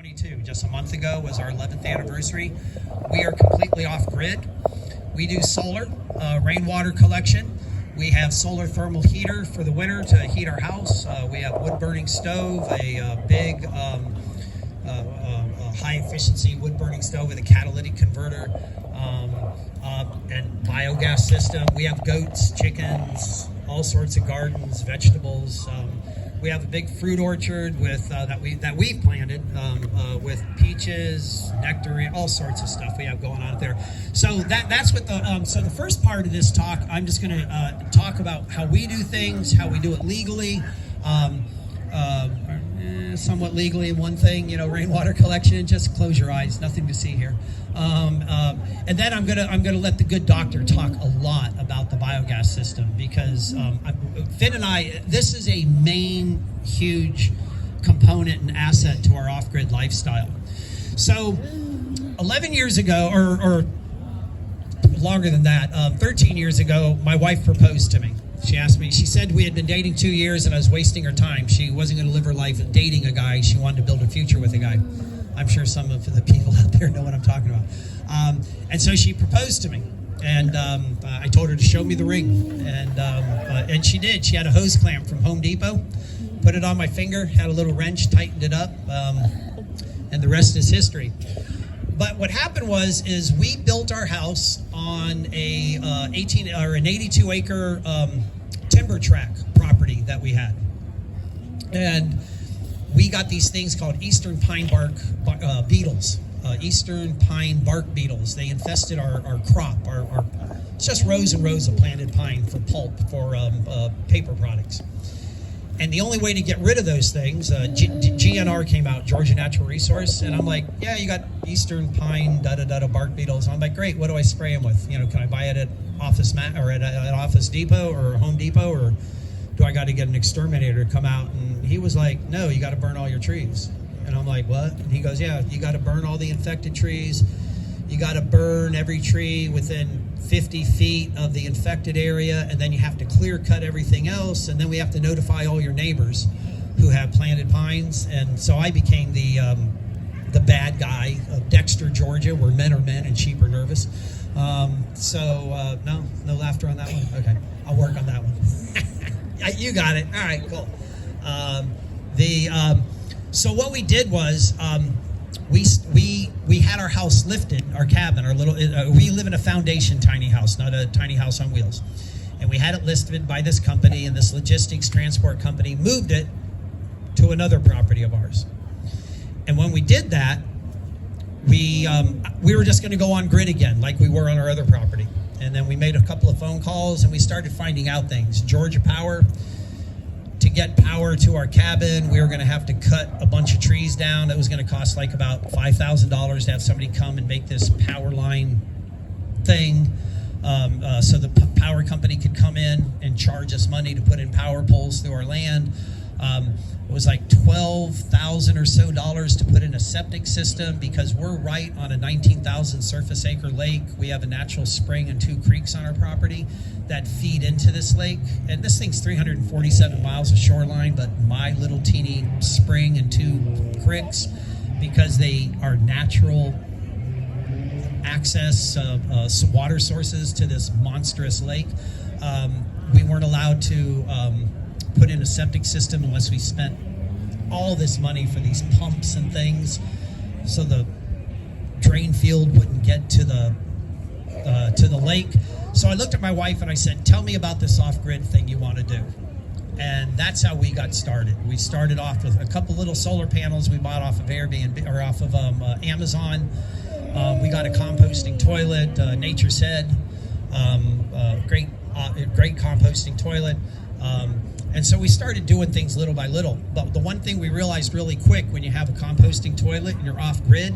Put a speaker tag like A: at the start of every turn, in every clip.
A: 2022, just a month ago, was our 11th anniversary. We are completely off-grid. We do solar, rainwater collection. We have solar thermal heater for the winter to heat our house. We have wood-burning stove, a big high-efficiency wood-burning stove with a catalytic converter, and biogas system. We have goats, chickens, all sorts of gardens, vegetables. We have a big fruit orchard with that we've planted with peaches, nectarine, all sorts of stuff we have going on there. So that's what the first part of this talk. I'm just going to talk about how we do things, how we do it legally, somewhat legally. One thing, rainwater collection. Just close your eyes. Nothing to see here. And then I'm gonna let the good doctor talk a lot about the biogas system because Finn and I, this is a main huge component and asset to our off-grid lifestyle. So 11 years ago, or longer than that, 13 years ago, my wife proposed to me. She asked me, she said we had been dating 2 years and I was wasting her time. She wasn't going to live her life dating a guy. She wanted to build a future with a guy. I'm sure some of the people out there know what I'm talking about. And so she proposed to me. And I told her to show me the ring. And she did. She had a hose clamp from Home Depot, put it on my finger, had a little wrench, tightened it up, and the rest is history. But what happened is we built our house on an 82 acre timber tract property that we had, and we got these things called eastern pine bark beetles. Eastern pine bark beetles. They infested our crop. It's just rows and rows of planted pine for pulp for paper products. And the only way to get rid of those things, GNR came out, Georgia Natural Resource, and I'm like, yeah, you got eastern pine, bark beetles. And I'm like, great, what do I spray them with? Can I buy it at Office Depot or Home Depot, or do I got to get an exterminator to come out? And he was like, no, you got to burn all your trees. And I'm like, what? And he goes, yeah, you got to burn all the infected trees. You got to burn every tree within 50 feet of the infected area, and then you have to clear cut everything else, and then we have to notify all your neighbors who have planted pines. And so I became the bad guy of Dexter, Georgia, where men are men and sheep are nervous. No laughter on that one? Okay, I'll work on that one. You got it. All right, cool. So what we did was we had our house lifted, our cabin, we live in a foundation tiny house, not a tiny house on wheels. And we had it listed by this company, and this logistics transport company moved it to another property of ours. And when we did that, we were just going to go on grid again like we were on our other property. And then we made a couple of phone calls and we started finding out things. Georgia Power, to get power to our cabin, we were going to have to cut a bunch of trees down. It was going to cost like about $5,000 to have somebody come and make this power line thing, so the power company could come in and charge us money to put in power poles through our land. It was like $12,000 or so to put in a septic system because we're right on a 19,000 surface acre lake. We have a natural spring and 2 creeks on our property that feed into this lake. And this thing's 347 miles of shoreline, but my little teeny spring and 2 creeks, because they are natural access water sources to this monstrous lake, we weren't allowed to put in a septic system unless we spent all this money for these pumps and things, so the drain field wouldn't get to the lake. So I looked at my wife and I said, tell me about this off-grid thing you want to do. And that's how we got started. We started off with a couple little solar panels we bought off of Airbnb or off of Amazon. We got a composting toilet, Nature's Head, great composting toilet. And so we started doing things little by little. But the one thing we realized really quick, when you have a composting toilet and you're off-grid,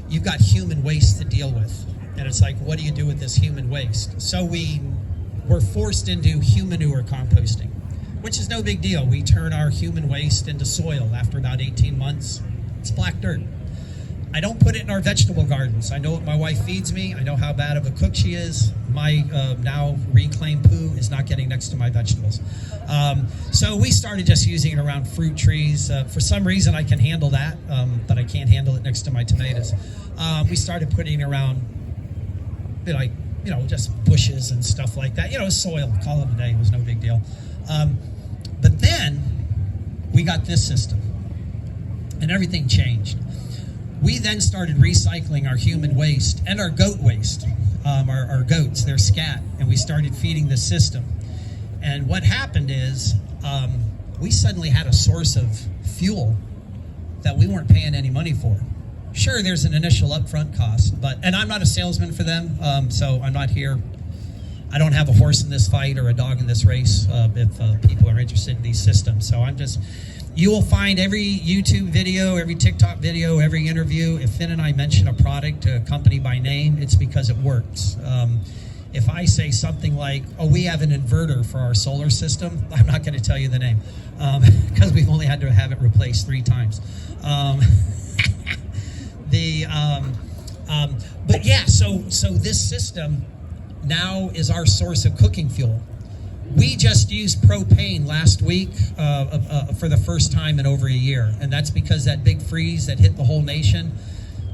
A: you've got human waste to deal with. And it's like, what do you do with this human waste? So we were forced into humanure composting, which is no big deal. We turn our human waste into soil after about 18 months. It's black dirt. I don't put it in our vegetable gardens. I know what my wife feeds me. I know how bad of a cook she is. My now reclaimed poo is not getting next to my vegetables. So we started just using it around fruit trees. For some reason, I can handle that, but I can't handle it next to my tomatoes. We started putting it around, like, just bushes and stuff like that. Soil, call it a day. It was no big deal. But then we got this system, and everything changed. We then started recycling our human waste and our goat waste, our goats, their scat, and we started feeding the system. And what happened is we suddenly had a source of fuel that we weren't paying any money for. Sure, there's an initial upfront cost, and I'm not a salesman for them, so I'm not here. I don't have a horse in this fight or a dog in this race if people are interested in these systems. So you will find every YouTube video, every TikTok video, every interview, if Finn and I mention a product, a company by name, it's because it works. If I say something like, we have an inverter for our solar system, I'm not going to tell you the name because we've only had to have it replaced 3 times. But yeah, so this system now is our source of cooking fuel. We just used propane last week for the first time in over a year, and that's because that big freeze that hit the whole nation,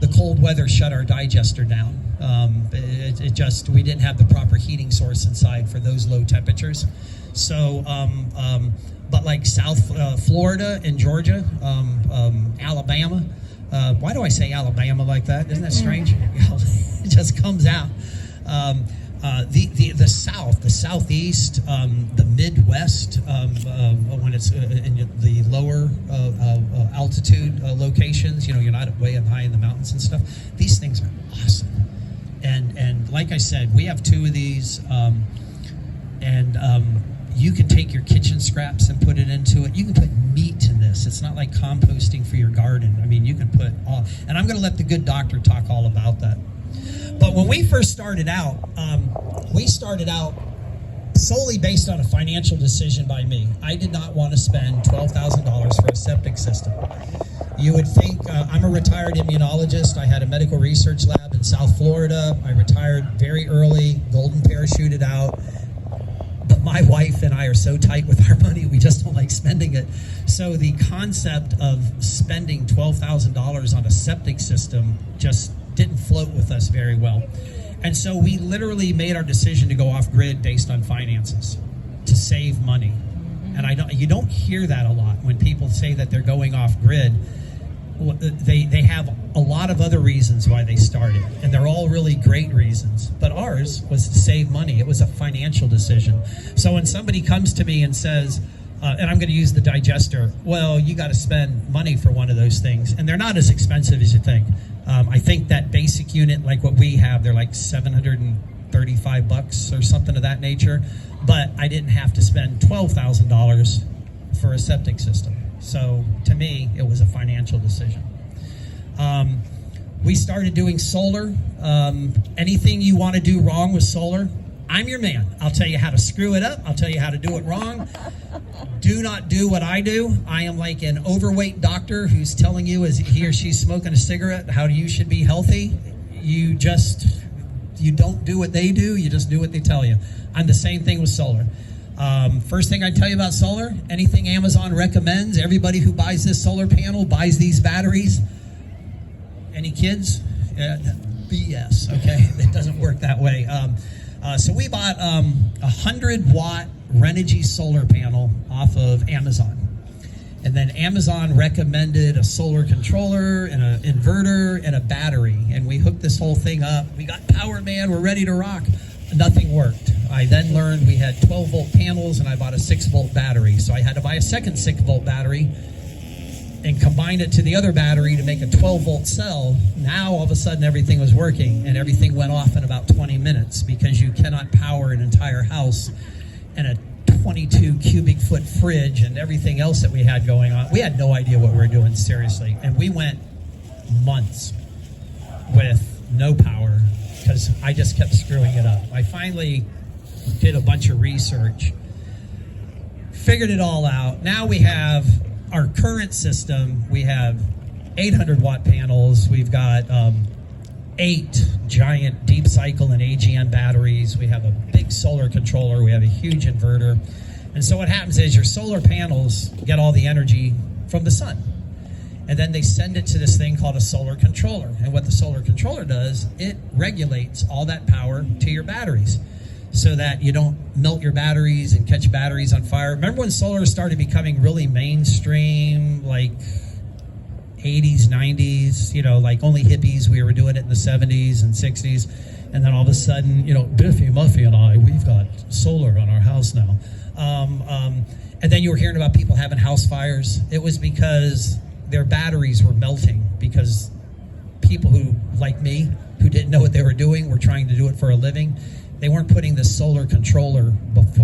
A: the cold weather shut our digester down. We didn't have the proper heating source inside for those low temperatures. So, but like South Florida and Georgia, Alabama. Why do I say Alabama like that? Isn't that strange? It just comes out. The South, the Southeast, the Midwest, when it's in the lower altitude locations, you're not way up high in the mountains and stuff. These things are awesome. And like I said, we have 2 of these, you can take your kitchen scraps and put it into it. You can put meat in this. It's not like composting for your garden. I mean, you can put all, and I'm going to let the good doctor talk all about that. But when we first started out, we started out solely based on a financial decision by me. I did not want to spend $12,000 for a septic system. You would think, I'm a retired immunologist. I had a medical research lab in South Florida. I retired very early, golden parachuted out. But my wife and I are so tight with our money, we just don't like spending it. So the concept of spending $12,000 on a septic system just didn't float with us very well. And so we literally made our decision to go off grid based on finances to save money. And you don't hear that a lot when people say that they're going off grid. They have a lot of other reasons why they started, and they're all really great reasons. But ours was to save money. It was a financial decision. So when somebody comes to me and says, and I'm going to use the digester, well, you got to spend money for one of those things, and they're not as expensive as you think. I think that basic unit, like what we have, they're like $735 or something of that nature. But I didn't have to spend $12,000 for a septic system. So to me, it was a financial decision. We started doing solar. Anything you want to do wrong with solar, I'm your man. I'll tell you how to screw it up. I'll tell you how to do it wrong. Do not do what I do. I am like an overweight doctor who's telling you as he or she's smoking a cigarette how you should be healthy. You don't do what they do. You just do what they tell you. I'm the same thing with solar. First thing I tell you about solar, anything Amazon recommends, everybody who buys this solar panel buys these batteries. Any kids? BS, okay? It doesn't work that way. So we bought a 100-watt Renogy solar panel off of Amazon. And then Amazon recommended a solar controller and an inverter and a battery. And we hooked this whole thing up. We got power, man. We're ready to rock. Nothing worked. I then learned we had 12-volt panels, and I bought a 6-volt battery. So I had to buy a second 6-volt battery and combine it to the other battery to make a 12-volt cell. Now, all of a sudden, everything was working, and everything went off in about 20 minutes because you cannot power an entire house and a 22 cubic foot fridge and everything else that we had going on. We had no idea what we were doing, seriously. And we went months with no power because I just kept screwing it up. I finally did a bunch of research, figured it all out. Now we have our current system. We have 800 watt panels. We've got 8 giant deep cycle and AGM batteries. We have a big solar controller. We have a huge inverter. And so what happens is your solar panels get all the energy from the sun. And then they send it to this thing called a solar controller. And what the solar controller does, it regulates all that power to your batteries so that you don't melt your batteries and catch batteries on fire. Remember when solar started becoming really mainstream, like 80s, 90s, like only hippies, we were doing it in the 70s and 60s. And then all of a sudden, Biffy, Muffy, and I, we've got solar on our house now. And then you were hearing about people having house fires. It was because their batteries were melting, because people who, like me, who didn't know what they were doing, were trying to do it for a living. They weren't putting the solar controller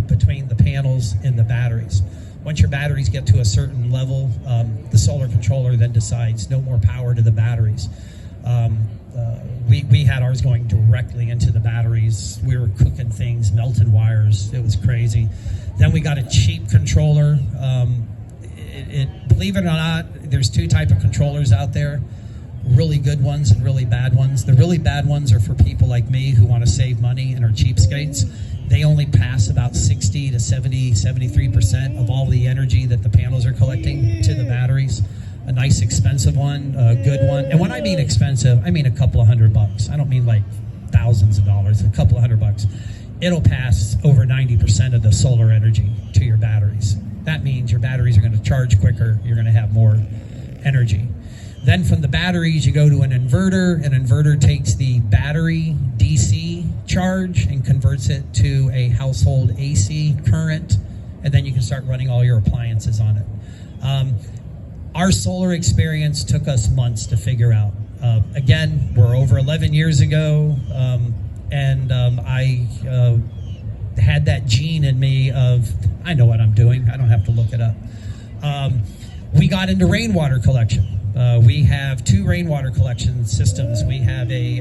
A: between the panels and the batteries. Once your batteries get to a certain level, the solar controller then decides no more power to the batteries. We had ours going directly into the batteries. We were cooking things, melting wires. It was crazy. Then we got a cheap controller. Believe it or not, there's 2 types of controllers out there. Really good ones and really bad ones. The really bad ones are for people like me who want to save money and are cheapskates. They only pass about 60 to 70, 73% of all the energy that the panels are collecting to the batteries. A nice expensive one, a good one. And when I mean expensive, I mean a couple of $100. I don't mean like thousands of dollars, a couple of $100. It'll pass over 90% of the solar energy to your batteries. That means your batteries are going to charge quicker. You're going to have more energy. Then from the batteries, you go to an inverter. An inverter takes the battery DC charge and converts it to a household AC current, and then you can start running all your appliances on it. Our solar experience took us months to figure out. Again, we're over 11 years ago, and I had that gene in me of, I know what I'm doing. I don't have to look it up. We got into rainwater collection. We have 2 rainwater collection systems. We have a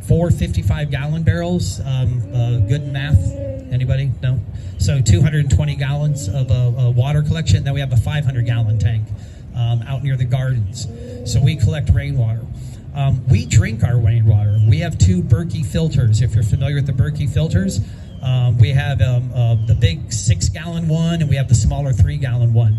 A: 4 55-gallon barrels. Good math? Anybody? No? So 220 gallons of water collection. Then we have a 500-gallon tank out near the gardens. So we collect rainwater. We drink our rainwater. We have 2 Berkey filters. If you're familiar with the Berkey filters, we have the big 6-gallon one, and we have the smaller 3-gallon one.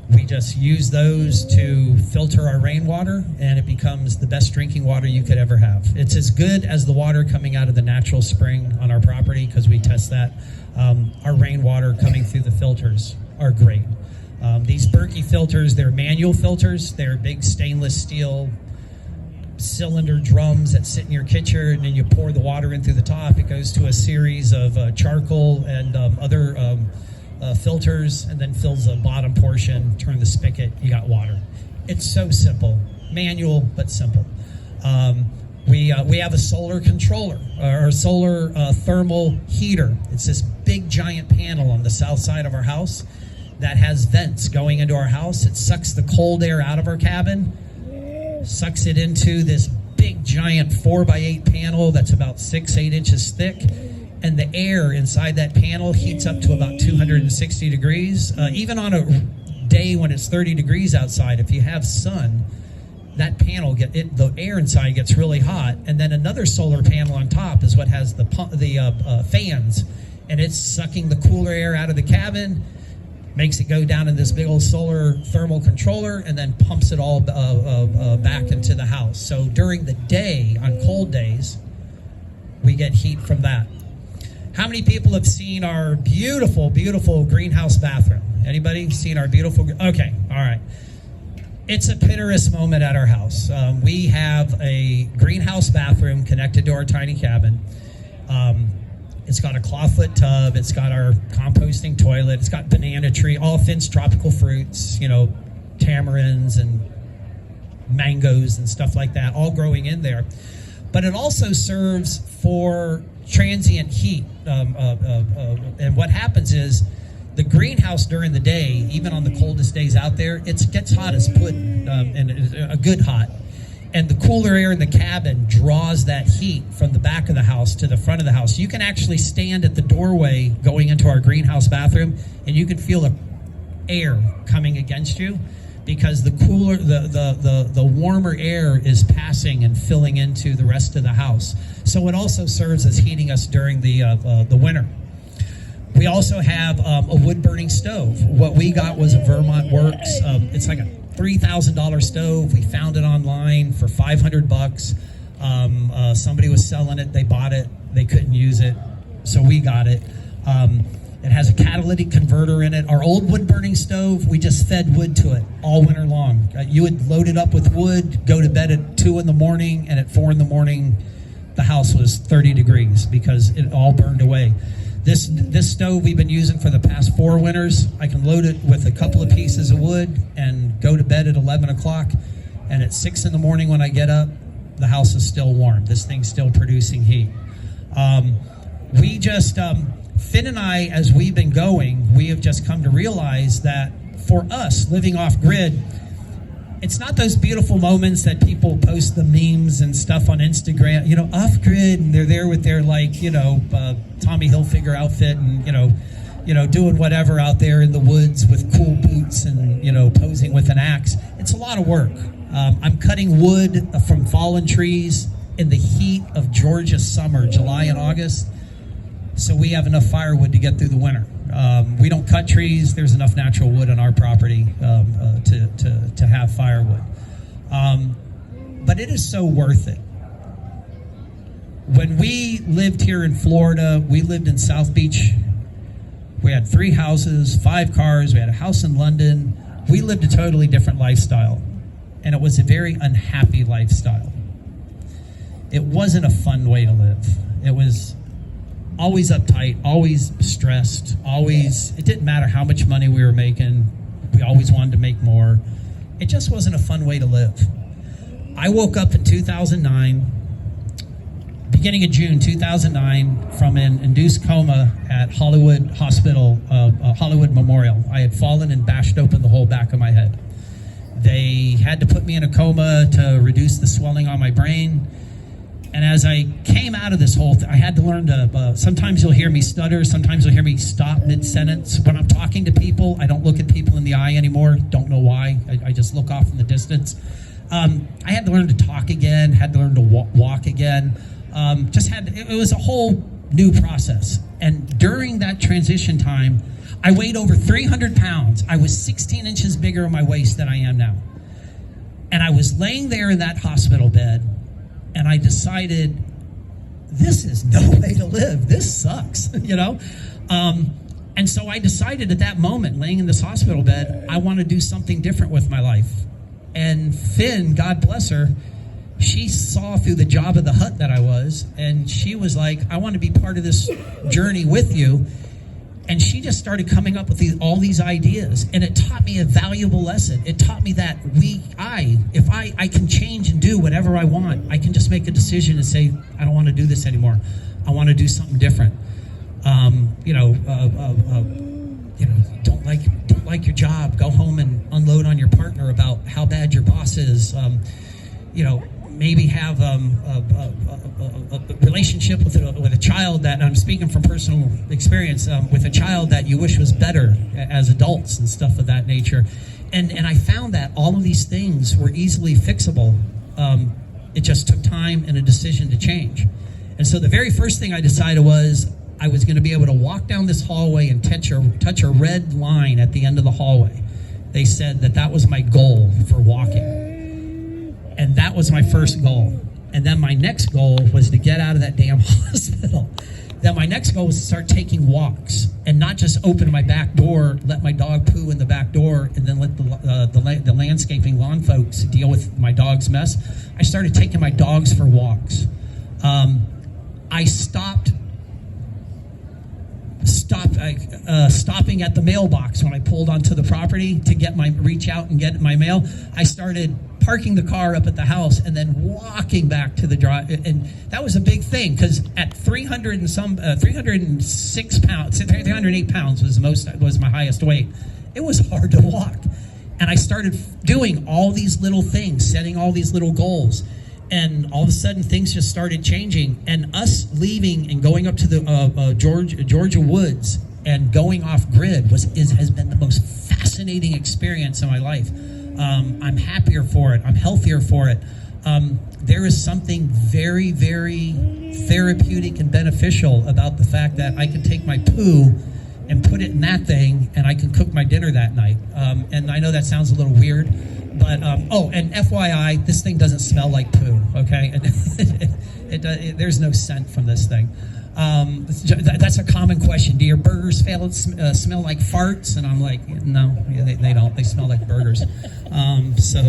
A: We just use those to filter our rainwater, and it becomes the best drinking water you could ever have. It's as good as the water coming out of the natural spring on our property, because we test that. Our rainwater coming through the filters are great. These Berkey filters, they're manual filters. They're big stainless steel cylinder drums that sit in your kitchen, and then you pour the water in through the top. It goes to a series of charcoal and other filters, and then fills the bottom portion. Turn the spigot, you got water. It's so simple, manual but simple. We have a solar controller, or a solar thermal heater. It's this big giant panel on the south side of our house that has vents going into our house. It sucks the cold air out of our cabin, sucks it into this big giant 4x8 panel that's about 6-8 inches thick. And the air inside that panel heats up to about 260 degrees. Even on a day when it's 30 degrees outside, if you have sun, that panel the air inside gets really hot. And then another solar panel on top is what has the fans, and it's sucking the cooler air out of the cabin, makes it go down in this big old solar thermal controller, and then pumps it all back into the house. So during the day, on cold days, we get heat from that. How many people have seen our beautiful, beautiful greenhouse bathroom? Anybody seen our beautiful? Okay, all right. It's a Pinterest moment at our house. We have a greenhouse bathroom connected to our tiny cabin. It's got a clawfoot tub. It's got our composting toilet. It's got banana tree, all fenced tropical fruits, tamarinds and mangoes and stuff like that, all growing in there. But it also serves for transient heat. And what happens is the greenhouse during the day, even on the coldest days out there, it gets hot as pudding, and a good hot. And the cooler air in the cabin draws that heat from the back of the house to the front of the house. You can actually stand at the doorway going into our greenhouse bathroom, and you can feel the air coming against you, because the cooler, the warmer air is passing and filling into the rest of the house. So it also serves as heating us during the winter. We also have a wood-burning stove. What we got was a Vermont Works. It's like a $3,000 stove. We found it online for $500. Somebody was selling it. They bought it. They couldn't use it, so we got it. It has a catalytic converter in it. Our old wood-burning stove, we just fed wood to it all winter long. You would load it up with wood, go to bed at 2 in the morning, and at 4 in the morning, the house was 30 degrees because it all burned away. This stove we've been using for the past 4 winters. I can load it with a couple of pieces of wood and go to bed at 11 o'clock. And at 6 in the morning when I get up, the house is still warm. This thing's still producing heat. We just, Finn and I, as we've been going, we have just come to realize that for us, living off grid, it's not those beautiful moments that people post the memes and stuff on Instagram, off grid, and they're there with their Tommy Hilfiger outfit and doing whatever out there in the woods with cool boots and posing with an axe. It's a lot of work. I'm cutting wood from fallen trees in the heat of Georgia summer, July and August, so we have enough firewood to get through the winter. We don't cut trees. There's enough natural wood on our property to have firewood. But it is so worth it. When we lived here in Florida, we lived in South Beach. We had 3 houses, 5 cars. We had a house in London. We lived a totally different lifestyle, and it was a very unhappy lifestyle. It wasn't a fun way to live. It was always uptight, always stressed, it didn't matter how much money we were making, we always wanted to make more. It just wasn't a fun way to live. I woke up in 2009, beginning of June 2009, from an induced coma at Hollywood Hospital, Hollywood Memorial. I had fallen and bashed open the whole back of my head. They had to put me in a coma to reduce the swelling on my brain. And as I came out of this whole thing, I had to learn to, sometimes you'll hear me stutter, sometimes you'll hear me stop mid-sentence. When I'm talking to people, I don't look at people in the eye anymore. Don't know why. I just look off in the distance. I had to learn to talk again, had to learn to walk again. It was a whole new process. And during that transition time, I weighed over 300 pounds. I was 16 inches bigger in my waist than I am now. And I was laying there in that hospital bed, and I decided, this is no way to live. This sucks, And so I decided at that moment, laying in this hospital bed, I want to do something different with my life. And Finn, God bless her, she saw through the job of the hut that I was, and she was like, I want to be part of this journey with you. And she just started coming up with all these ideas, and it taught me a valuable lesson. It taught me that if I can change and do whatever I want, I can just make a decision and say, I don't want to do this anymore. I want to do something different. Don't like your job. Go home and unload on your partner about how bad your boss is. Maybe have a relationship with a child that, I'm speaking from personal experience, with a child that you wish was better as adults and stuff of that nature. And I found that all of these things were easily fixable. It just took time and a decision to change. And so the very first thing I decided was I was going to be able to walk down this hallway and touch a red line at the end of the hallway. They said that was my goal for walking. And that was my first goal. And then my next goal was to get out of that damn hospital. Then my next goal was to start taking walks and not just open my back door, let my dog poo in the back door, and then let the landscaping lawn folks deal with my dog's mess. I started taking my dogs for walks. I stopping at the mailbox when I pulled onto the property to reach out and get my mail. I started parking the car up at the house and then walking back to the drive. And that was a big thing because at 306 pounds, 308 pounds was my highest weight. It was hard to walk. And I started doing all these little things, setting all these little goals. And all of a sudden, things just started changing. And us leaving and going up to the Georgia woods and going off grid has been the most fascinating experience in my life. I'm happier for it. I'm healthier for it. There is something very, very therapeutic and beneficial about the fact that I can take my poo and put it in that thing, and I can cook my dinner that night. And I know that sounds a little weird, but and FYI, this thing doesn't smell like poo. Okay, there's no scent from this thing. That's a common question. Do your burgers smell like farts? And I'm like, no, they don't. They smell like burgers. So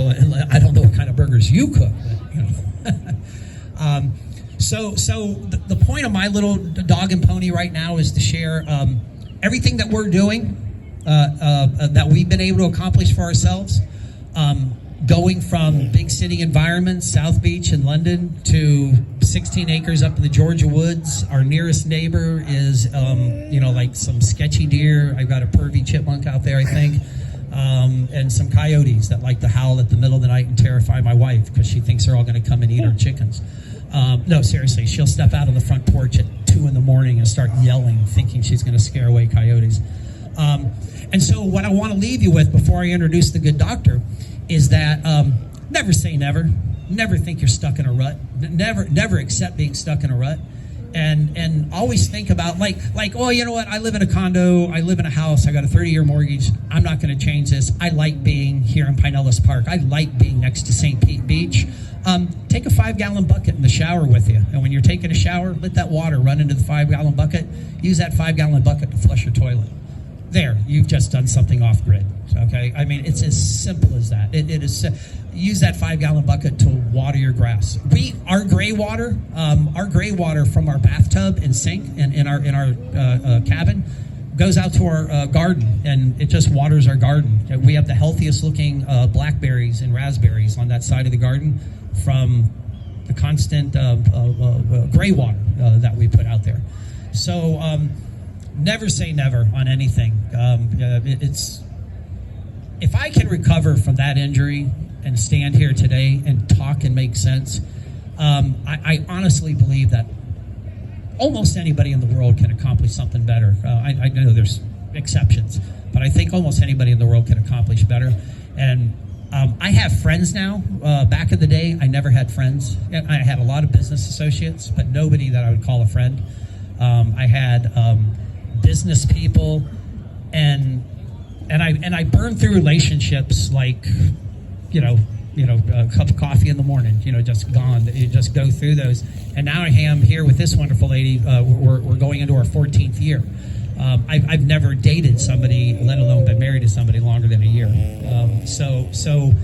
A: I don't know what kind of burgers you cook, but, you know. So the point of my little dog and pony right now is to share everything that we're doing, that we've been able to accomplish for ourselves. Going from big city environments, South Beach and London, to 16 acres up in the Georgia woods. Our nearest neighbor is, like some sketchy deer. I've got a pervy chipmunk out there, I think, and some coyotes that like to howl at the middle of the night and terrify my wife because she thinks they're all going to come and eat her chickens. No, seriously, she'll step out on the front porch at 2 a.m. and start yelling, thinking she's going to scare away coyotes. And so what I want to leave you with before I introduce the good doctor is that never say never. Never think you're stuck in a rut. Never accept being stuck in a rut. And always think about like, oh, you know what? I live in a condo. I live in a house. I got a 30-year mortgage. I'm not going to change this. I like being here in Pinellas Park. I like being next to St. Pete Beach. Take a 5-gallon bucket in the shower with you. And when you're taking a shower, let that water run into the 5-gallon bucket. Use that 5-gallon bucket to flush your toilet. There, you've just done something off grid. Okay, I mean, it's as simple as that. It is. Use that 5-gallon bucket to water your grass. Our gray water from our bathtub and sink and in our cabin goes out to our garden, and it just waters our garden. We have the healthiest looking blackberries and raspberries on that side of the garden from the constant gray water that we put out there. So never say never on anything. If I can recover from that injury and stand here today and talk and make sense, I honestly believe that almost anybody in the world can accomplish something better. I know there's exceptions, but I think almost anybody in the world can accomplish better. And I have friends now. Back in the day, I never had friends. I had a lot of business associates, but nobody that I would call a friend. I had business people, and I burned through relationships like, a cup of coffee in the morning, just gone. You just go through those. And now I am here with this wonderful lady. We're going into our 14th year. I've never dated somebody, let alone been married to somebody longer than a year. So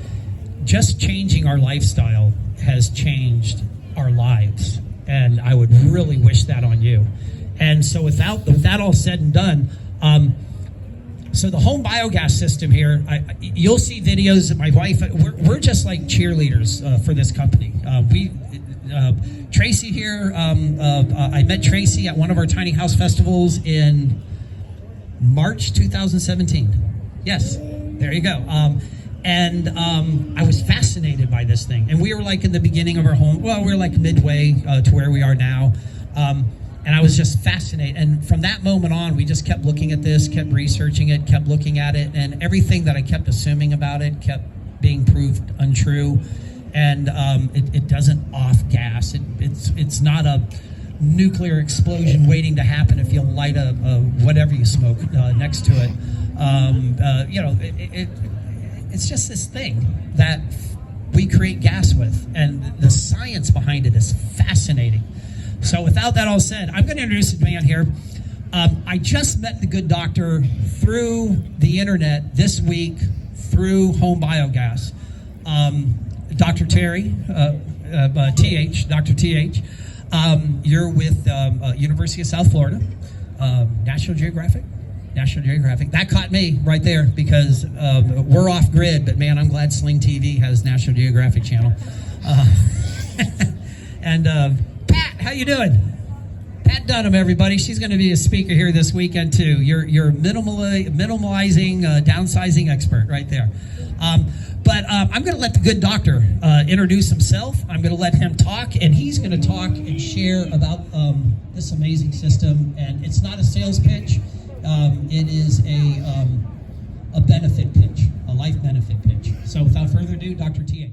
A: just changing our lifestyle has changed our lives. And I would really wish that on you. And so with that all said and done, so the HomeBioGas system here, you'll see videos of my wife. We're just like cheerleaders for this company. Tracy here, I met Tracy at one of our tiny house festivals in March 2017. Yes, there you go. And I was fascinated by this thing. And we were like in the beginning of our home. Well, we were like midway to where we are now. And I was just fascinated. And from that moment on, we just kept looking at this, kept researching it, kept looking at it. And everything that I kept assuming about it kept being proved untrue. And it doesn't off gas. It's not a nuclear explosion waiting to happen if you light a whatever you smoke next to it. It's just this thing that we create gas with. And the science behind it is fascinating. So without that all said, I'm going to introduce a man here. I just met the good doctor through the internet this week through HomeBioGas. Dr. Terry, Dr. TH. You're with University of South Florida, National Geographic. That caught me right there because we're off grid, but man, I'm glad Sling TV has National Geographic channel. And Pat, how you doing? Pat Dunham, everybody. She's going to be a speaker here this weekend too. You're minimalizing, downsizing expert right there. But I'm going to let the good doctor introduce himself. I'm going to let him talk, and he's going to talk and share about this amazing system. And it's not a sales pitch. It is a benefit pitch. A life benefit pitch. So without further ado, Dr. T.H.